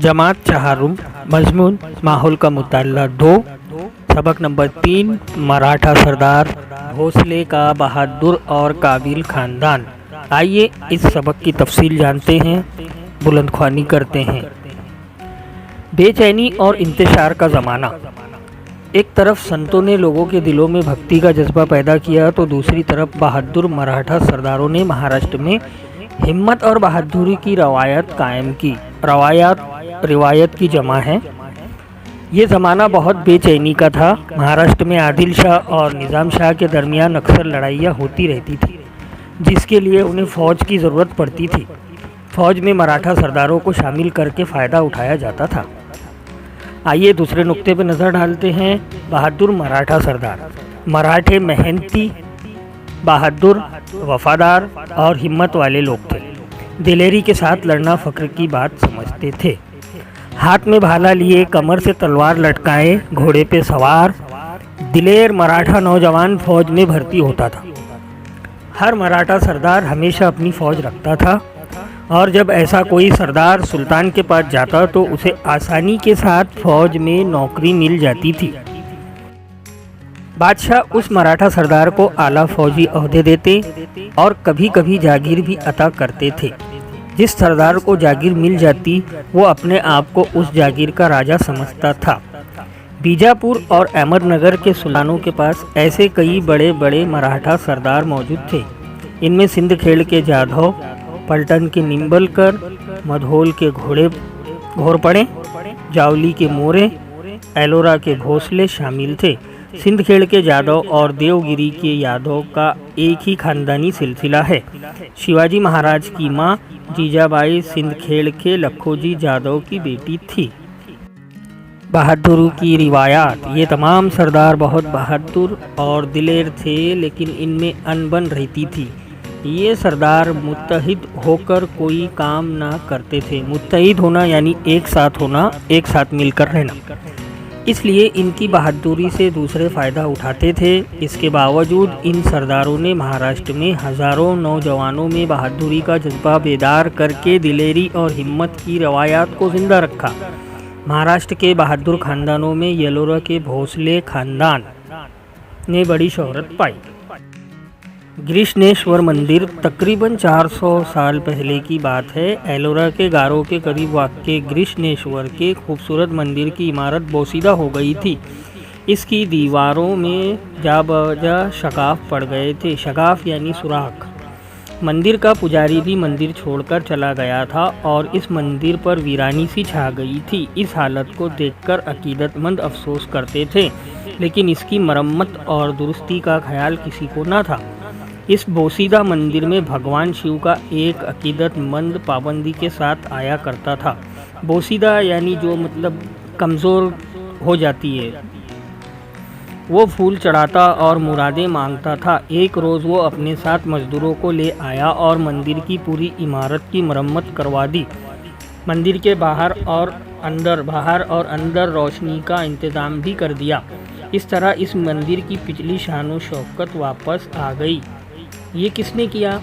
जमात चहारुम मजमून माहौल का मुताला 2 सबक नंबर 3 मराठा सरदार भोसले का बहादुर और काबिल ख़ानदान। आइए इस सबक की तफसील जानते हैं, बुलंदख्वानी करते हैं। बेचैनी और इंतशार का ज़माना। एक तरफ संतों ने लोगों के दिलों में भक्ति का जज्बा पैदा किया तो दूसरी तरफ बहादुर मराठा सरदारों ने महाराष्ट्र में हिम्मत और बहादुरी की रवायत कायम की। रिवायत की जमा है। ये ज़माना बहुत बेचैनी का था। महाराष्ट्र में आदिल शाह और निज़ाम शाह के दरमियान अक्सर लड़ाइयाँ होती रहती थी, जिसके लिए उन्हें फ़ौज की ज़रूरत पड़ती थी। फ़ौज में मराठा सरदारों को शामिल करके फ़ायदा उठाया जाता था। आइए दूसरे नुक्ते पर नज़र डालते हैं। बहादुर मराठा सरदार। मराठे मेहनती, बहादुर, वफादार और हिम्मत वाले लोग थे। दिलेरी के साथ लड़ना फ़ख्र की बात समझते थे। हाथ में भाला लिए, कमर से तलवार लटकाए, घोड़े पे सवार दिलेर मराठा नौजवान फ़ौज में भर्ती होता था। हर मराठा सरदार हमेशा अपनी फ़ौज रखता था और जब ऐसा कोई सरदार सुल्तान के पास जाता तो उसे आसानी के साथ फ़ौज में नौकरी मिल जाती थी। बादशाह उस मराठा सरदार को आला फौजी ओहदे देते और कभी कभी जागीर भी अता करते थे। जिस सरदार को जागीर मिल जाती वो अपने आप को उस जागीर का राजा समझता था। बीजापुर और अहमदनगर के सुल्तानों के पास ऐसे कई बड़े बड़े मराठा सरदार मौजूद थे। इनमें सिंदखेड़ के जाधव, पलटन के निम्बलकर, मधोल के घोरपड़े, जावली के मोरे, एलोरा के भोसले शामिल थे। सिंदखेड़ के यादव और देवगिरी के यादव का एक ही खानदानी सिलसिला है। शिवाजी महाराज की मां जीजाबाई सिंदखेड़ के लखोजी यादव की बेटी थी। बहादुरी की रिवायात। ये तमाम सरदार बहुत बहादुर और दिलेर थे, लेकिन इनमें अनबन रहती थी। ये सरदार मुत्तहिद होकर कोई काम ना करते थे। मुत्तहिद होना यानी एक साथ होना, एक साथ मिलकर रहना। इसलिए इनकी बहादुरी से दूसरे फ़ायदा उठाते थे। इसके बावजूद इन सरदारों ने महाराष्ट्र में हज़ारों नौजवानों में बहादुरी का जज्बा बेदार करके दिलेरी और हिम्मत की रवायात को ज़िंदा रखा। महाराष्ट्र के बहादुर ख़ानदानों में एलोरा के भोसले ख़ानदान ने बड़ी शोहरत पाई। गृष्णेश्वर मंदिर तकरीबन 400 साल पहले की बात है। एलोरा के गारों के करीब वाक़ गृष्णेश्वर के खूबसूरत मंदिर की इमारत बोसीदा हो गई थी। इसकी दीवारों में जा बजा शकाफ पड़ गए थे। शकाफ यानी सुराख। मंदिर का पुजारी भी मंदिर छोड़कर चला गया था और इस मंदिर पर वीरानी सी छा गई थी। इस हालत को देखकर अकीदतमंद अफसोस करते थे, लेकिन इसकी मरम्मत और दुरुस्ती का ख्याल किसी को न था। इस बोसीदा मंदिर में भगवान शिव का एक अकीदतमंद पाबंदी के साथ आया करता था। बोसीदा यानी जो मतलब कमज़ोर हो जाती है, वो फूल चढ़ाता और मुरादें मांगता था। एक रोज़ वो अपने साथ मज़दूरों को ले आया और मंदिर की पूरी इमारत की मरम्मत करवा दी। मंदिर के बाहर और अंदर रोशनी का इंतज़ाम भी कर दिया। इस तरह इस मंदिर की पिछली शान व शौकत वापस आ गई। ये किसने किया?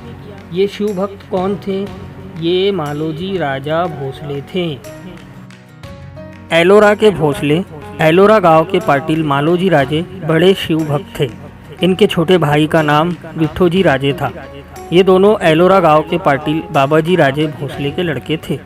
ये शिव भक्त कौन थे? ये मालोजी राजा भोसले थे। एलोरा के भोसले एलोरा गांव के पाटिल मालोजी राजे बड़े शिव भक्त थे। इनके छोटे भाई का नाम विठोजी राजे था। ये दोनों एलोरा गांव के पाटिल बाबाजी राजे भोसले के लड़के थे।